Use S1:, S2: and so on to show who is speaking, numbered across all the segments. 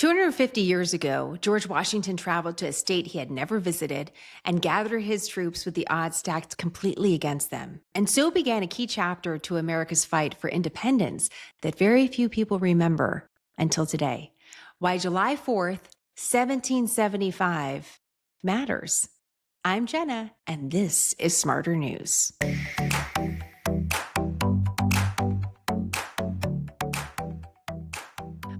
S1: 250 years ago, George Washington traveled to a state he had never visited and gathered his troops with the odds stacked completely against them. And so began a key chapter to America's fight for independence that very few people remember until today. Why July 4th, 1775 matters. I'm Jenna, and this is Smarter News.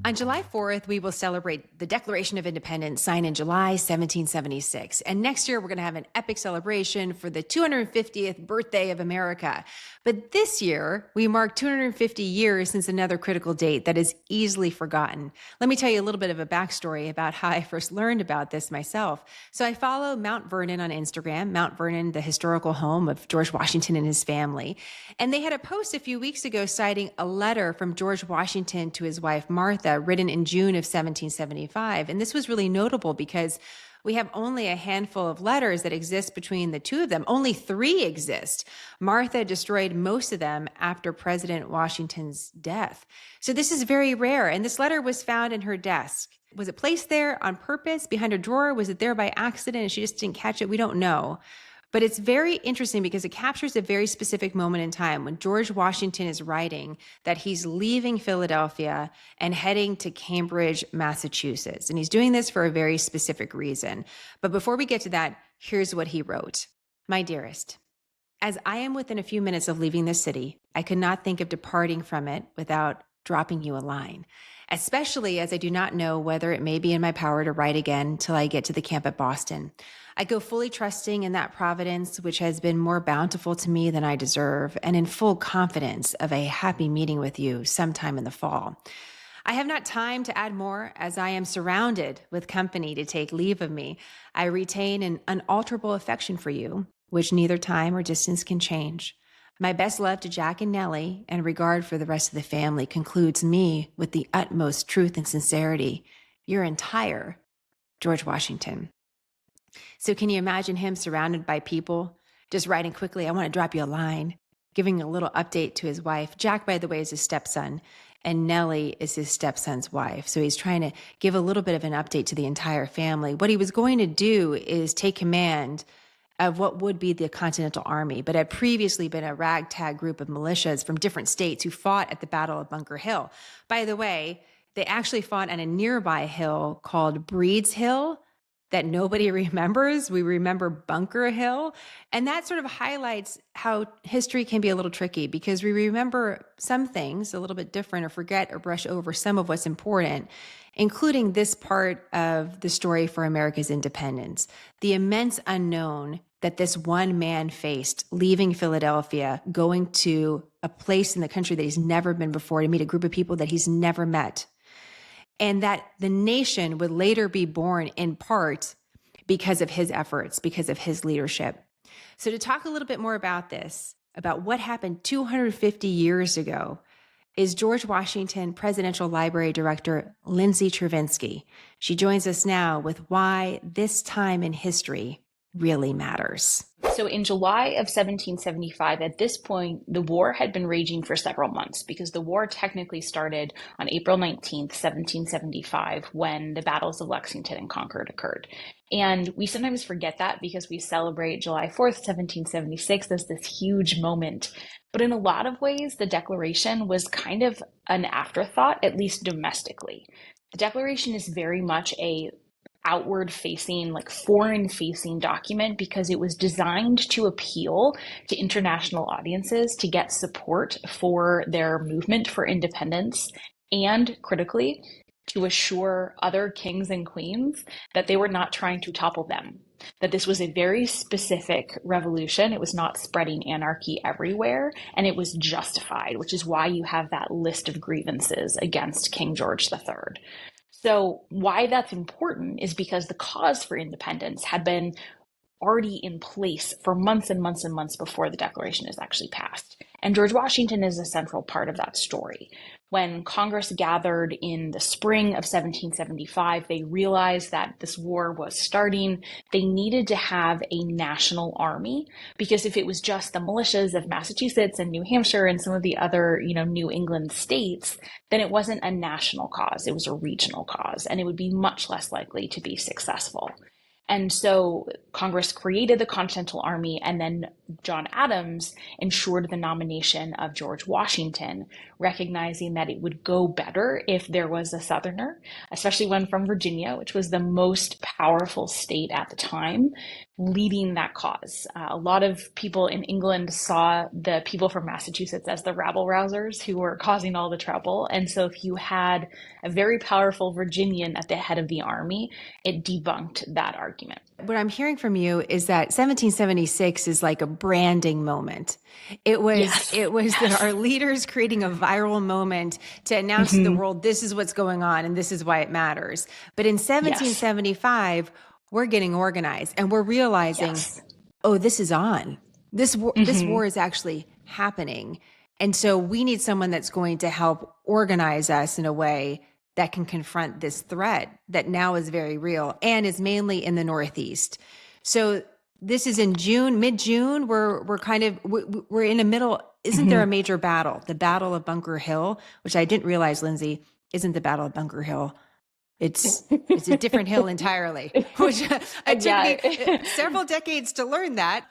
S1: On July 4th, we will celebrate the Declaration of Independence signed in July 1776. And next year, we're going to have an epic celebration for the 250th birthday of America. But this year, we mark 250 years since another critical date that is easily forgotten. Let me tell you a little bit of a backstory about how I first learned about this myself. So I follow Mount Vernon on Instagram, Mount Vernon, the historical home of George Washington and his family. And they had a post a few weeks ago citing a letter from George Washington to his wife, Martha, written in June of 1775. And this was really notable because we have only a handful of letters that exist between the two of them. Only 3 exist. Martha destroyed most of them after President Washington's death. So this is very rare. And this letter was found in her desk. Was it placed there on purpose behind a drawer? Was it there by accident and she just didn't catch it? We don't know. But it's very interesting because it captures a very specific moment in time when George Washington is writing that he's leaving Philadelphia and heading to Cambridge, Massachusetts. And he's doing this for a very specific reason. But before we get to that, here's what he wrote. My dearest, as I am within a few minutes of leaving this city, I could not think of departing from it without dropping you a line, especially as I do not know whether it may be in my power to write again till I get to the camp at Boston. I go fully trusting in that providence, which has been more bountiful to me than I deserve, and in full confidence of a happy meeting with you sometime in the fall. I have not time to add more, as I am surrounded with company to take leave of me. I retain an unalterable affection for you, which neither time or distance can change. My best love to Jack and Nellie and regard for the rest of the family concludes me with the utmost truth and sincerity. Your entire George Washington. So can you imagine him surrounded by people, just writing quickly, I want to drop you a line, giving a little update to his wife. Jack, by the way, is his stepson, and Nellie is his stepson's wife. So he's trying to give a little bit of an update to the entire family. What he was going to do is take command of what would be the Continental Army, but had previously been a ragtag group of militias from different states who fought at the Battle of Bunker Hill. By the way, they actually fought on a nearby hill called Breed's Hill that nobody remembers. We remember Bunker Hill. And that sort of highlights how history can be a little tricky because we remember some things a little bit different or forget or brush over some of what's important, including this part of the story for America's independence, the immense unknown that this one man faced leaving Philadelphia, going to a place in the country that he's never been before to meet a group of people that he's never met. And that the nation would later be born in part because of his efforts, because of his leadership. So to talk a little bit more about this, about what happened 250 years ago, is George Washington Presidential Library Director Lindsay Travinsky. She joins us now with why this time in history really matters.
S2: So in July of 1775, at this point, the war had been raging for several months because the war technically started on April 19th, 1775, when the battles of Lexington and Concord occurred. And we sometimes forget that because we celebrate July 4th, 1776 as this huge moment. But in a lot of ways, the Declaration was kind of an afterthought, at least domestically. The Declaration is very much a outward-facing, like foreign-facing document because it was designed to appeal to international audiences to get support for their movement for independence and, critically, to assure other kings and queens that they were not trying to topple them, that this was a very specific revolution. It was not spreading anarchy everywhere, and it was justified, which is why you have that list of grievances against King George III. So why that's important is because the cause for independence had been already in place for months and months and months before the Declaration is actually passed. And George Washington is a central part of that story. When Congress gathered in the spring of 1775, they realized that this war was starting. They needed to have a national army, because if it was just the militias of Massachusetts and New Hampshire and some of the other, New England states, then it wasn't a national cause. It was a regional cause, and it would be much less likely to be successful. And so Congress created the Continental Army, and then John Adams ensured the nomination of George Washington, recognizing that it would go better if there was a Southerner, especially one from Virginia, which was the most powerful state at the time, leading that cause. A lot of people in England saw the people from Massachusetts as the rabble-rousers who were causing all the trouble. And so if you had a very powerful Virginian at the head of the army, it debunked that argument.
S1: What I'm hearing from you is that 1776 is like a branding moment. It was that our leaders creating a viral moment to announce to the world, this is what's going on and this is why it matters. But in 1775, we're getting organized and we're realizing, oh, this is on. This war is actually happening. And so we need someone that's going to help organize us in a way that can confront this threat that now is very real and is mainly in the Northeast. So this is in June, mid-June. We're in the middle. Isn't there a major battle? The Battle of Bunker Hill, which I didn't realize, Lindsay, isn't the Battle of Bunker Hill. It's a different hill entirely, which it took me several decades to learn that.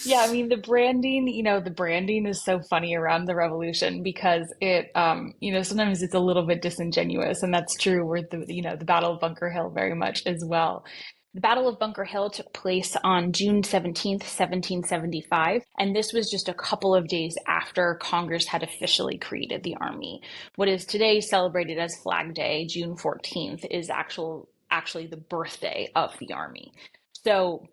S2: Yeah, I mean, the branding is so funny around the revolution because it, sometimes it's a little bit disingenuous, and that's true with the Battle of Bunker Hill very much as well. The Battle of Bunker Hill took place on June 17th, 1775, and this was just a couple of days after Congress had officially created the Army. What is today celebrated as Flag Day, June 14th, is actually the birthday of the Army.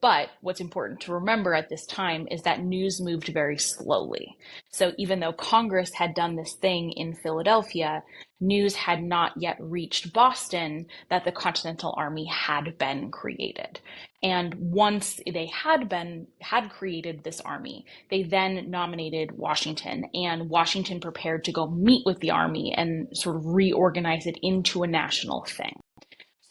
S2: But what's important to remember at this time is that news moved very slowly. So even though Congress had done this thing in Philadelphia, news had not yet reached Boston that the Continental Army had been created. And once they had created this army, they then nominated Washington, and Washington prepared to go meet with the army and sort of reorganize it into a national thing.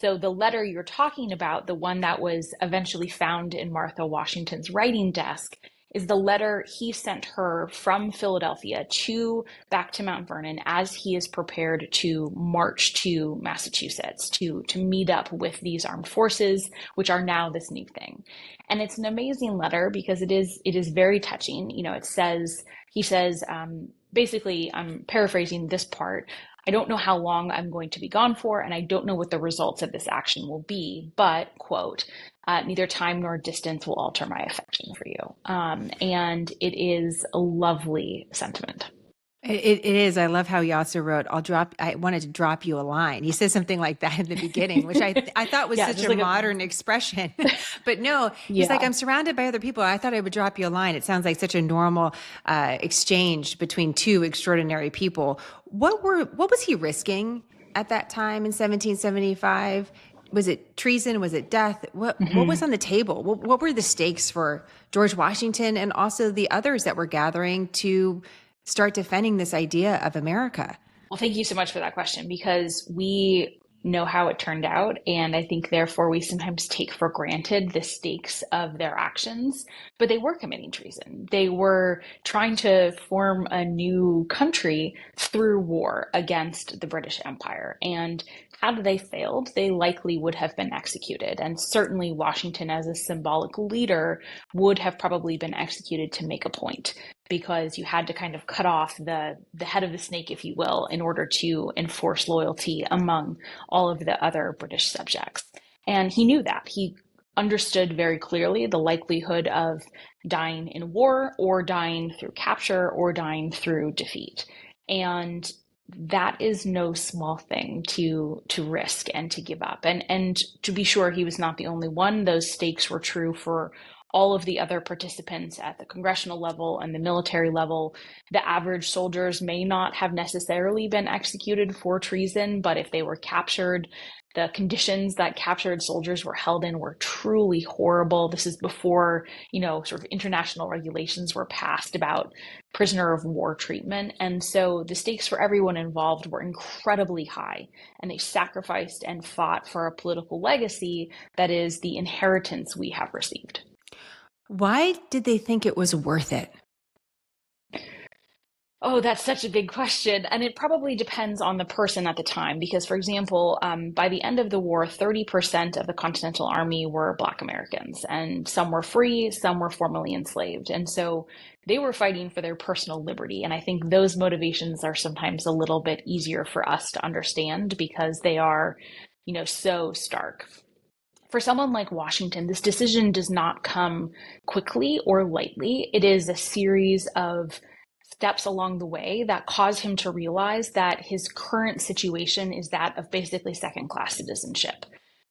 S2: So the letter you're talking about, the one that was eventually found in Martha Washington's writing desk, is the letter he sent her from Philadelphia back to Mount Vernon as he is prepared to march to Massachusetts to meet up with these armed forces, which are now this new thing. And it's an amazing letter because it is very touching. He says, basically, I'm paraphrasing this part, I don't know how long I'm going to be gone for, and I don't know what the results of this action will be, but, quote, neither time nor distance will alter my affection for you. And it is a lovely sentiment.
S1: It is. I love how he also wrote, I wanted to drop you a line. He says something like that in the beginning, which I thought was such a modern expression. But no, he's like, I'm surrounded by other people. I thought I would drop you a line. It sounds like such a normal exchange between two extraordinary people. What was he risking at that time in 1775? Was it treason? Was it death? What was on the table? What were the stakes for George Washington and also the others that were gathering to start defending this idea of America?
S2: Well, thank you so much for that question, because we know how it turned out. And I think therefore we sometimes take for granted the stakes of their actions, but they were committing treason. They were trying to form a new country through war against the British Empire. And had they failed, they likely would have been executed. And certainly Washington, as a symbolic leader, would have probably been executed to make a point, because you had to kind of cut off the head of the snake, if you will, in order to enforce loyalty among all of the other British subjects. And he knew that. He understood very clearly the likelihood of dying in war, or dying through capture, or dying through defeat. And that is no small thing to risk and to give up. And to be sure, he was not the only one. Those stakes were true for all of the other participants at the congressional level and the military level. The average soldiers may not have necessarily been executed for treason, but if they were captured, the conditions that captured soldiers were held in were truly horrible. This is before, sort of international regulations were passed about prisoner of war treatment. And so the stakes for everyone involved were incredibly high, and they sacrificed and fought for a political legacy that is the inheritance we have received.
S1: Why did they think it was worth it?
S2: Oh, that's such a big question. And it probably depends on the person at the time. Because, for example, by the end of the war, 30% of the Continental Army were Black Americans, and some were free, some were formerly enslaved. And so they were fighting for their personal liberty. And I think those motivations are sometimes a little bit easier for us to understand because they are, so stark. For someone like Washington, this decision does not come quickly or lightly. It is a series of steps along the way that cause him to realize that his current situation is that of basically second-class citizenship.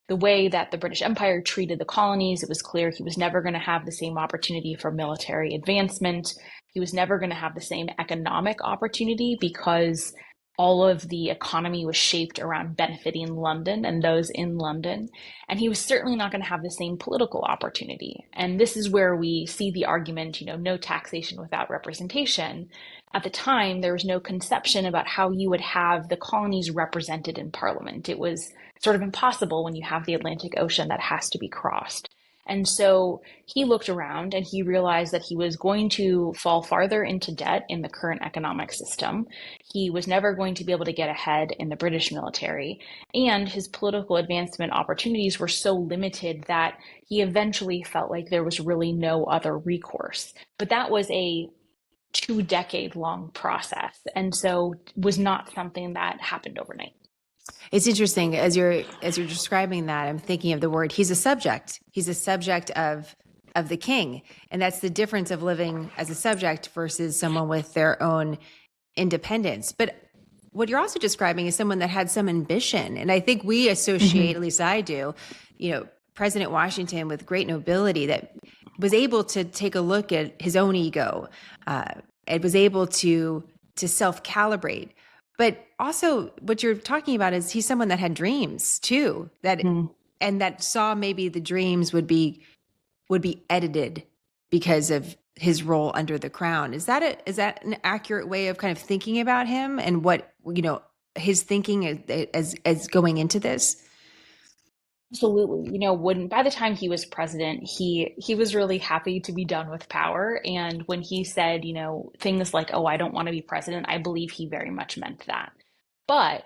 S2: The way that the British Empire treated the colonies, it was clear he was never going to have the same opportunity for military advancement. He was never going to have the same economic opportunity because all of the economy was shaped around benefiting London and those in London. And he was certainly not going to have the same political opportunity. And this is where we see the argument, no taxation without representation. At the time, there was no conception about how you would have the colonies represented in Parliament. It was sort of impossible when you have the Atlantic Ocean that has to be crossed. And so he looked around and he realized that he was going to fall farther into debt in the current economic system. He was never going to be able to get ahead in the British military. And his political advancement opportunities were so limited that he eventually felt like there was really no other recourse. But that was a 2-decade-long process. And so was not something that happened overnight.
S1: It's interesting as you're describing that. I'm thinking of the word. He's a subject. He's a subject of the king, and that's the difference of living as a subject versus someone with their own independence. But what you're also describing is someone that had some ambition, and I think we associate, at least I do, President Washington with great nobility that was able to take a look at his own ego, and was able to self-calibrate. But also what you're talking about is he's someone that had dreams too, and that saw maybe the dreams would be edited because of his role under the crown. Is that an accurate way of kind of thinking about him and what, his thinking as going into this?
S2: Absolutely. By the time he was president, he was really happy to be done with power. And when he said, things like, "Oh, I don't want to be president," I believe he very much meant that. But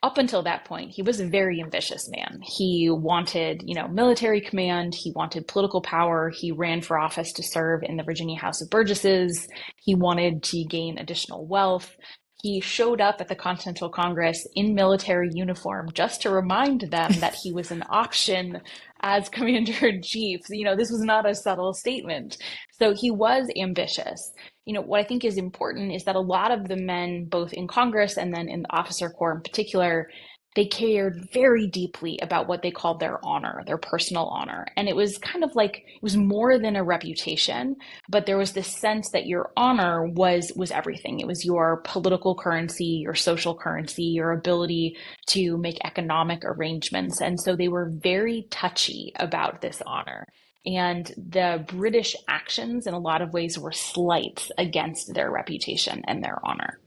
S2: up until that point, he was a very ambitious man. He wanted, military command. He wanted political power. He ran for office to serve in the Virginia House of Burgesses. He wanted to gain additional wealth. He showed up at the Continental Congress in military uniform just to remind them that he was an option as commander-in-chief. This was not a subtle statement. So he was ambitious. What I think is important is that a lot of the men, both in Congress and then in the officer corps in particular, they cared very deeply about what they called their honor, their personal honor. And it was kind of like, it was more than a reputation, but there was this sense that your honor was everything. It was your political currency, your social currency, your ability to make economic arrangements. And so they were very touchy about this honor. And the British actions in a lot of ways were slights against their reputation and their honor.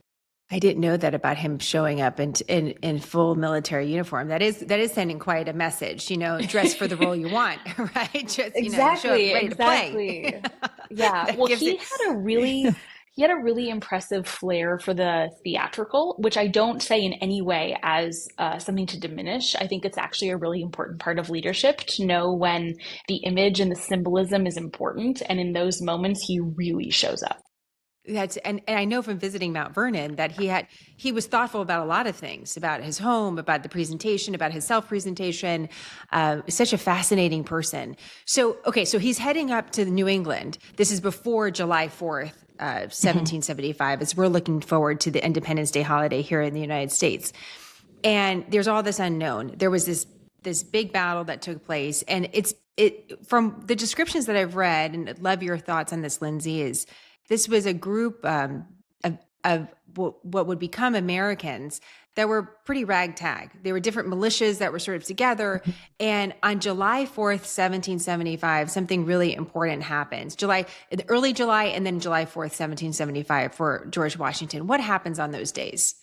S1: I didn't know that about him showing up in full military uniform. That is sending quite a message, dress for the role you want, right? Just,
S2: exactly,
S1: show up ready
S2: exactly.
S1: To play.
S2: Yeah. Well, he had a really impressive flair for the theatrical, which I don't say in any way as something to diminish. I think it's actually a really important part of leadership to know when the image and the symbolism is important. And in those moments, he really shows up.
S1: And I know from visiting Mount Vernon that he was thoughtful about a lot of things, about his home, about the presentation, about his self-presentation. Such a fascinating person. So he's heading up to New England. This is before July 4th, 1775, as we're looking forward to the Independence Day holiday here in the United States. And there's all this unknown. There was this big battle that took place, and it's it from the descriptions that I've read, and I'd love your thoughts on this, Lindsay, is this was a group of what would become Americans that were pretty ragtag. They were different militias that were sort of together. And on July 4th, 1775, something really important happens. Early July, and then July 4th, 1775 for George Washington. What happens on those days?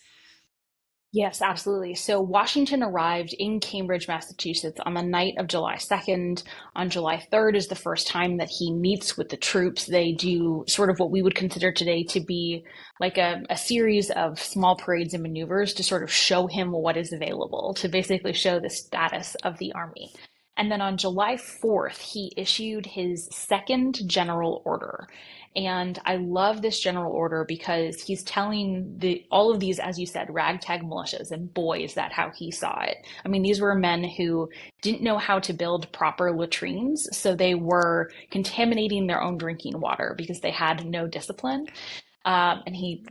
S2: Yes, absolutely. So Washington arrived in Cambridge, Massachusetts on the night of July 2nd. On July 3rd is the first time that he meets with the troops. They do sort of what we would consider today to be like a series of small parades and maneuvers to sort of show him what is available, to basically show the status of the army. And then on July 4th, he issued his second general order. And I love this general order because he's telling all of these, as you said, ragtag militias, and boy, is that how he saw it. I mean, these were men who didn't know how to build proper latrines, so they were contaminating their own drinking water because they had no discipline. And he,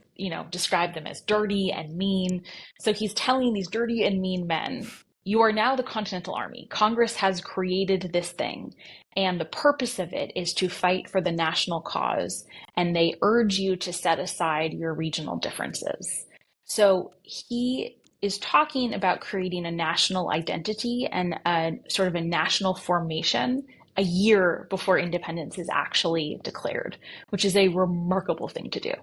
S2: described them as dirty and mean. So he's telling these dirty and mean men, you are now the Continental Army. Congress has created this thing, and the purpose of it is to fight for the national cause, and they urge you to set aside your regional differences. So he is talking about creating a national identity and a sort of a national formation a year before independence is actually declared, which is a remarkable thing to do.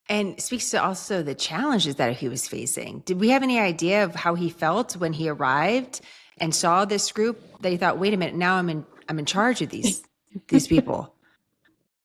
S1: And speaks to also the challenges that he was facing. Did we have any idea of how he felt when he arrived and saw this group that he thought, wait a minute, now I'm in charge of these people?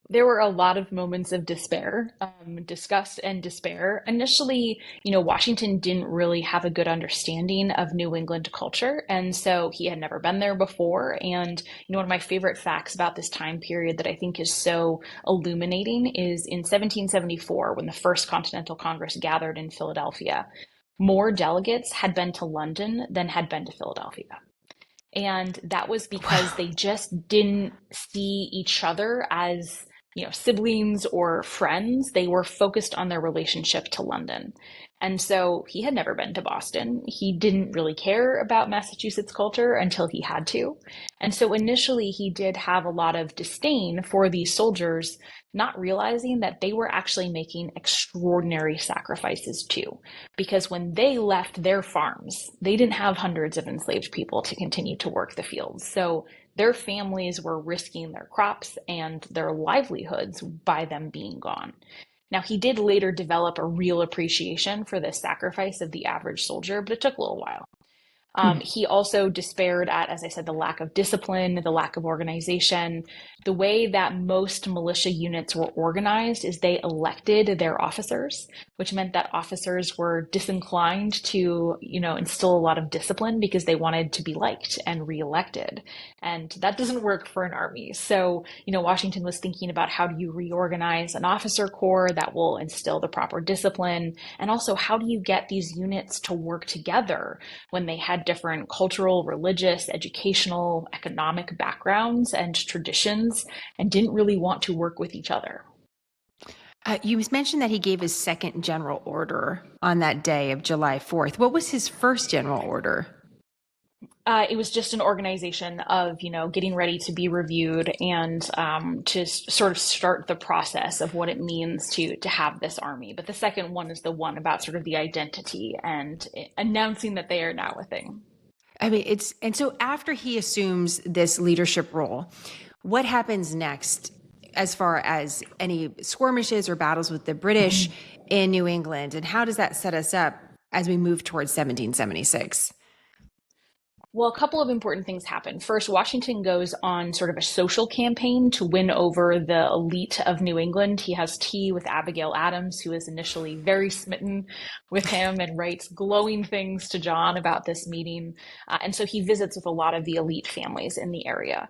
S2: There were a lot of moments of despair, disgust and despair. Initially, Washington didn't really have a good understanding of New England culture. And so he had never been there before. And, one of my favorite facts about this time period that I think is so illuminating is in 1774, when the First Continental Congress gathered in Philadelphia, more delegates had been to London than had been to Philadelphia. And that was because they just didn't see each other as siblings or friends. They were focused on their relationship to London. And so he had never been to Boston. He didn't really care about Massachusetts culture until he had to. And so initially he did have a lot of disdain for these soldiers, not realizing that they were actually making extraordinary sacrifices too. Because when they left their farms, they didn't have hundreds of enslaved people to continue to work the fields. So their families were risking their crops and their livelihoods by them being gone. Now, he did later develop a real appreciation for the sacrifice of the average soldier, but it took a little while. He also despaired at, as I said, the lack of discipline, the lack of organization. The way that most militia units were organized is they elected their officers, which meant that officers were disinclined to, instill a lot of discipline because they wanted to be liked and reelected. And that doesn't work for an army. So, Washington was thinking about how do you reorganize an officer corps that will instill the proper discipline? And also, how do you get these units to work together when they had different cultural, religious, educational, economic backgrounds and traditions and didn't really want to work with each other?
S1: You mentioned that he gave his second general order on that day of July 4th. What was his first general order?
S2: It was just an organization of, getting ready to be reviewed and to sort of start the process of what it means to have this army. But the second one is the one about sort of the identity and announcing that they are now a thing.
S1: I mean, and so after he assumes this leadership role, what happens next as far as any skirmishes or battles with the British in New England? And how does that set us up as we move towards 1776?
S2: Well, a couple of important things happen. First, Washington goes on sort of a social campaign to win over the elite of New England. He has tea with Abigail Adams, who is initially very smitten with him and writes glowing things to John about this meeting. And so he visits with a lot of the elite families in the area.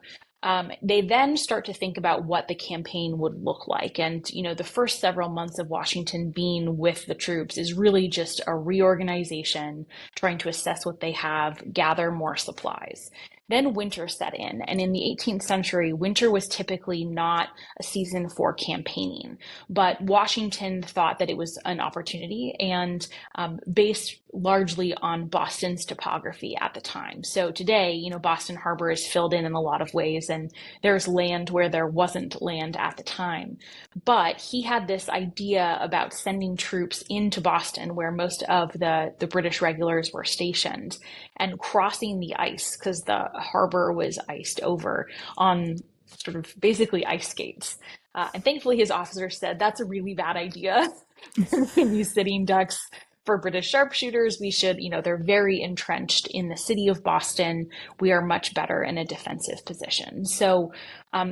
S2: They then start to think about what the campaign would look like. And, the first several months of Washington being with the troops is really just a reorganization, trying to assess what they have, gather more supplies. Then winter set in, and in the 18th century, winter was typically not a season for campaigning, but Washington thought that it was an opportunity, and based largely on Boston's topography at the time. So today, Boston Harbor is filled in a lot of ways, and there's land where there wasn't land at the time. But he had this idea about sending troops into Boston, where most of the British regulars were stationed, and crossing the ice, because the harbor was iced over on sort of basically ice skates. And thankfully, his officers said, that's a really bad idea. These sitting ducks for British sharpshooters, we should, they're very entrenched in the city of Boston. We are much better in a defensive position. So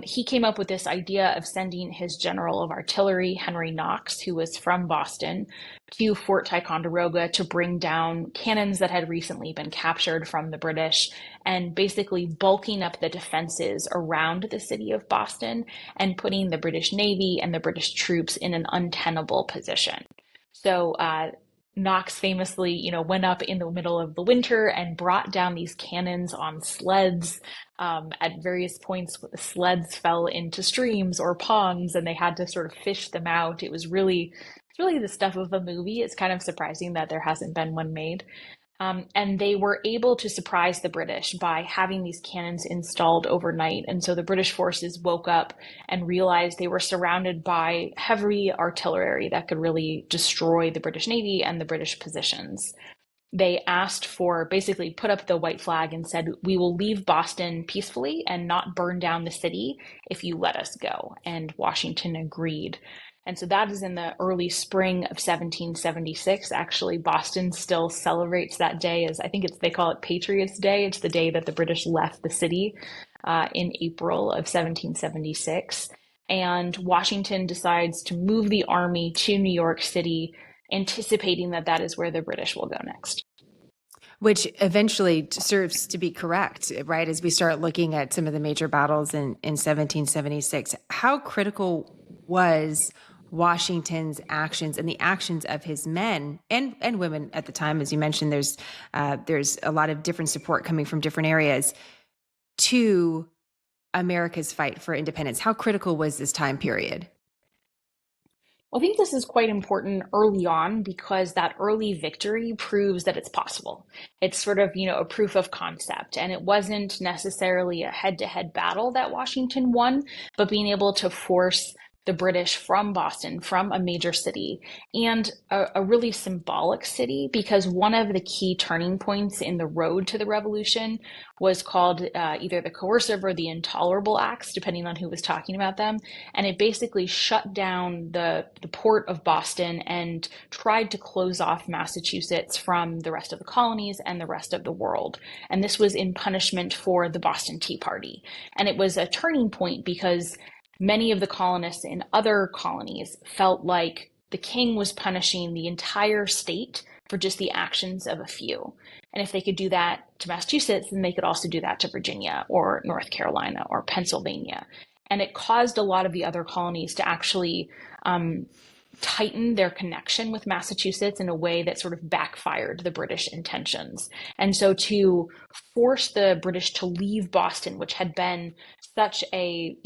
S2: he came up with this idea of sending his general of artillery, Henry Knox, who was from Boston, to Fort Ticonderoga to bring down cannons that had recently been captured from the British, and basically bulking up the defenses around the city of Boston and putting the British Navy and the British troops in an untenable position. So Knox famously, went up in the middle of the winter and brought down these cannons on sleds. At various points, sleds fell into streams or ponds, and they had to sort of fish them out. It's really the stuff of a movie. It's kind of surprising that there hasn't been one made. And they were able to surprise the British by having these cannons installed overnight. And so the British forces woke up and realized they were surrounded by heavy artillery that could really destroy the British Navy and the British positions. They asked for, basically put up the white flag and said, we will leave Boston peacefully and not burn down the city if you let us go. And Washington agreed. And so that is in the early spring of 1776. Actually, Boston still celebrates that day as, I think they call it Patriots' Day. It's the day that the British left the city in April of 1776. And Washington decides to move the army to New York City, anticipating that that is where the British will go next.
S1: Which eventually serves to be correct, right? As we start looking at some of the major battles in 1776, how critical was Washington's actions and the actions of his men and women at the time? As you mentioned, there's a lot of different support coming from different areas to America's fight for independence. How critical was this time period?
S2: I think this is quite important early on because that early victory proves that it's possible. It's sort of, a proof of concept. And it wasn't necessarily a head-to-head battle that Washington won, but being able to force the British from Boston, from a major city, and a really symbolic city, because one of the key turning points in the road to the revolution was called either the Coercive or the Intolerable Acts, depending on who was talking about them. And it basically shut down the port of Boston and tried to close off Massachusetts from the rest of the colonies and the rest of the world. And this was in punishment for the Boston Tea Party. And it was a turning point because many of the colonists in other colonies felt like the king was punishing the entire state for just the actions of a few. And if they could do that to Massachusetts, then they could also do that to Virginia or North Carolina or Pennsylvania. And it caused a lot of the other colonies to actually tighten their connection with Massachusetts in a way that sort of backfired the British intentions. And so to force the British to leave Boston, which had been such a,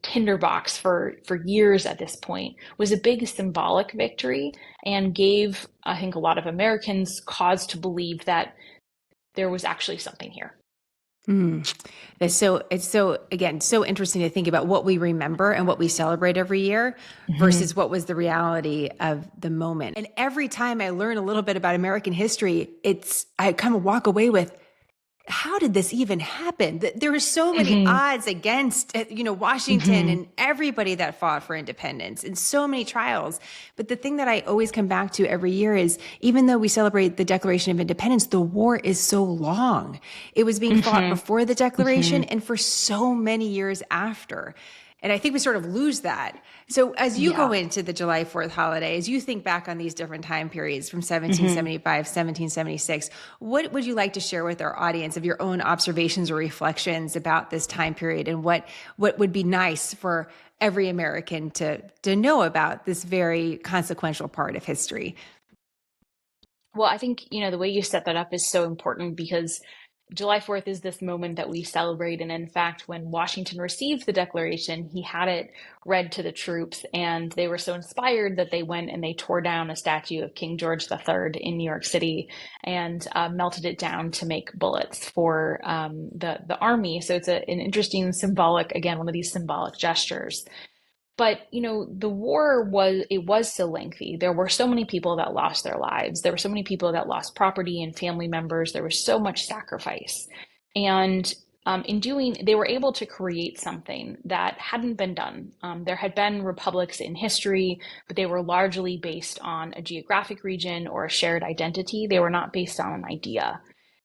S2: tinderbox for years at this point, was a big symbolic victory and gave, I think, a lot of Americans cause to believe that there was actually something here.
S1: It's so again, so interesting to think about what we remember and what we celebrate every year versus what was the reality of the moment. And every time I learn a little bit about American history, I kind of walk away with, how did this even happen? There were so many odds against, Washington and everybody that fought for independence and so many trials. But the thing that I always come back to every year is, even though we celebrate the Declaration of Independence, the war is so long. It was being fought before the Declaration and for so many years after. And I think we sort of lose that. So as you go into the July 4th holiday, as you think back on these different time periods from 1775, 1776, what would you like to share with our audience of your own observations or reflections about this time period, and what would be nice for every American to know about this very consequential part of history?
S2: Well, I think, the way you set that up is so important because July 4th is this moment that we celebrate. And in fact, when Washington received the Declaration, he had it read to the troops, and they were so inspired that they went and they tore down a statue of King George III in New York City and melted it down to make bullets for the army. So it's an interesting symbolic, again, one of these symbolic gestures. But, the war was so lengthy. There were so many people that lost their lives. There were so many people that lost property and family members. There was so much sacrifice. And they were able to create something that hadn't been done. There had been republics in history, but they were largely based on a geographic region or a shared identity. They were not based on an idea.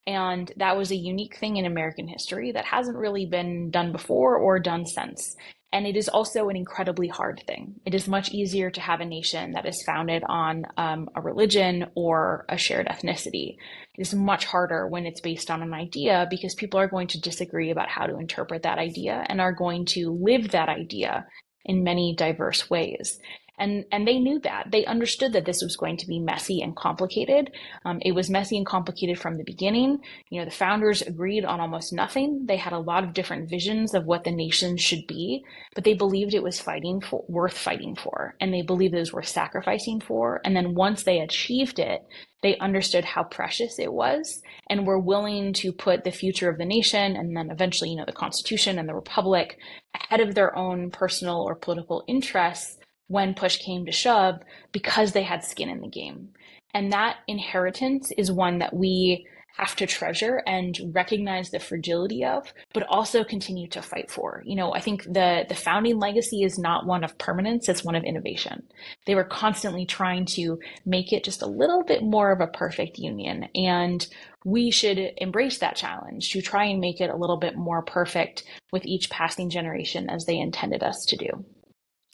S2: And that was a unique thing in American history that hasn't really been done before or done since. And it is also an incredibly hard thing. It is much easier to have a nation that is founded on a religion or a shared ethnicity. It is much harder when it's based on an idea, because people are going to disagree about how to interpret that idea and are going to live that idea in many diverse ways. And they knew that. They understood that this was going to be messy and complicated. It was messy and complicated from the beginning. The founders agreed on almost nothing. They had a lot of different visions of what the nation should be, but they believed it was worth fighting for, and they believed it was worth sacrificing for. And then once they achieved it, they understood how precious it was and were willing to put the future of the nation, and then eventually, the Constitution and the Republic, ahead of their own personal or political interests when push came to shove, because they had skin in the game. And that inheritance is one that we have to treasure and recognize the fragility of, but also continue to fight for. I think the founding legacy is not one of permanence, it's one of innovation. They were constantly trying to make it just a little bit more of a perfect union. And we should embrace that challenge to try and make it a little bit more perfect with each passing generation, as they intended us to do.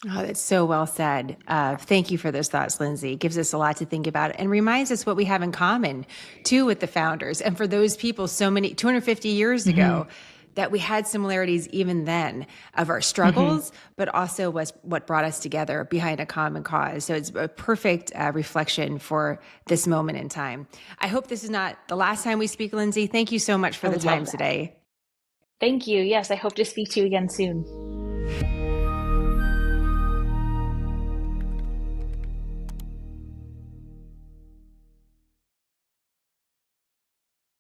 S1: Oh, that's so well said. Thank you for those thoughts, Lindsay. It gives us a lot to think about and reminds us what we have in common, too, with the founders. And for those people, 250 years ago, that we had similarities even then of our struggles, but also was what brought us together behind a common cause. So it's a perfect reflection for this moment in time. I hope this is not the last time we speak, Lindsay. Thank you so much for the time today.
S2: Thank you. Yes, I hope to speak to you again soon.